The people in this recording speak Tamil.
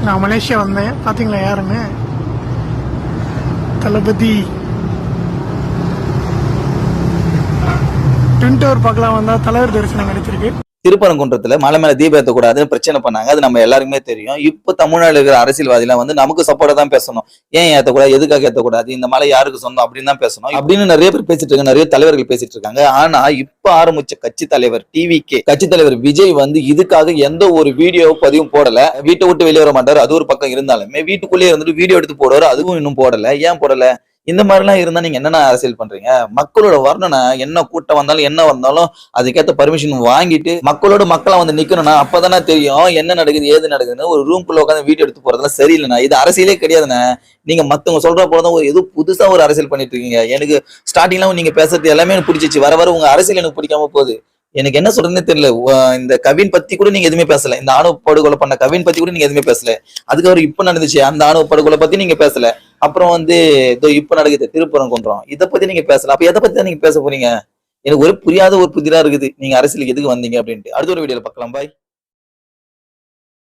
நான் மலேசியா வந்தேன். பாத்தீங்களா யாருன்னு? தளபதி. ட்வின் டவர் பார்க்கலாம் வந்தா தலைவர் தரிசனம் கிடைச்சிருக்கு. திருப்பரங்குன்றத்துல மலை மேல தீபம் ஏற்றக்கூடாதுன்னு பிரச்சனை பண்ணாங்க. அது நம்ம எல்லாருக்குமே தெரியும். இப்ப தமிழ்நாடு இருக்கிற அரசியல்வாதிலாம் வந்து நமக்கு சப்போர்ட்டா தான் பேசணும். ஏன் ஏற்றக்கூடாது, எதுக்காக ஏற்றக்கூடாது, இந்த மலை யாருக்கு சொந்தம் அப்படின்னு தான் பேசணும் அப்படின்னு நிறைய பேர் பேசிட்டு இருக்காங்க, நிறைய தலைவர்கள் பேசிட்டு இருக்காங்க. ஆனா இப்ப ஆரம்பிச்ச கட்சி தலைவர் டிவிகே கட்சி தலைவர் விஜய் வந்து இதுக்காக எந்த ஒரு வீடியோ பதிவும் போடல. வீட்டை விட்டு வெளியே வர மாட்டாரு. அது ஒரு பக்கம் இருந்தாலுமே வீட்டுக்குள்ளேயே இருந்துட்டு வீடியோ எடுத்து போடுவாரு. அதுவும் இன்னும் போடல. ஏன் போடல? இந்த மாதிரிலாம் இருந்தா நீங்க என்னென்ன அரசியல் பண்றீங்க? மக்களோட வரணும்னா என்ன கூட்டம் வந்தாலும் என்ன வந்தாலும் அதுக்கேற்ற பர்மிஷன் வாங்கிட்டு மக்களோட மக்களா வந்து நிக்கணும்னா அப்பதானே தெரியும் என்ன நடக்குது ஏது நடக்குதுன்னு. ஒரு ரூம்குள்ள உட்காந்து வீடியோ எடுத்து போறதுலாம் சரியில்லைண்ணா. இது அரசியலே கிடையாதுண்ணா. நீங்க மத்தவங்க சொல்ற போலதான் ஏதோ புதுசா ஒரு அரசியல் பண்ணிட்டு இருக்கீங்க. எனக்கு ஸ்டார்டிங்லாம் நீங்க பேசுறது எல்லாமே எனக்கு பிடிச்சிச்சு. வர வர உங்க அரசியல் எனக்கு பிடிக்காம போகுது. எனக்கு என்ன சொல்றதுன்னே தெரியல. இந்த கவின் பத்தி கூட நீங்க எதுவுமே பேசல. இந்த ஆணவ படுகொலை பண்ண கவின் பத்தி கூட நீங்க எதுவுமே பேசல. அதுக்கப்புறம் இப்ப நடந்துச்சு அந்த ஆணவ படுகொலை பத்தி நீங்க பேசல. அப்புறம் வந்து இப்ப நடக்குது திருப்பரங்குன்றம், இதை பத்தி நீங்க பேசல. அப்ப எதை பத்தி தான் நீங்க பேச போறீங்க? எனக்கு ஒரு புரியாத ஒரு புதிரா இருக்குது. நீங்க அரசியலுக்கு எதுக்கு வந்தீங்க அப்படின்ட்டு. அடுத்த ஒரு வீடியோல பார்க்கலாம். பாய்.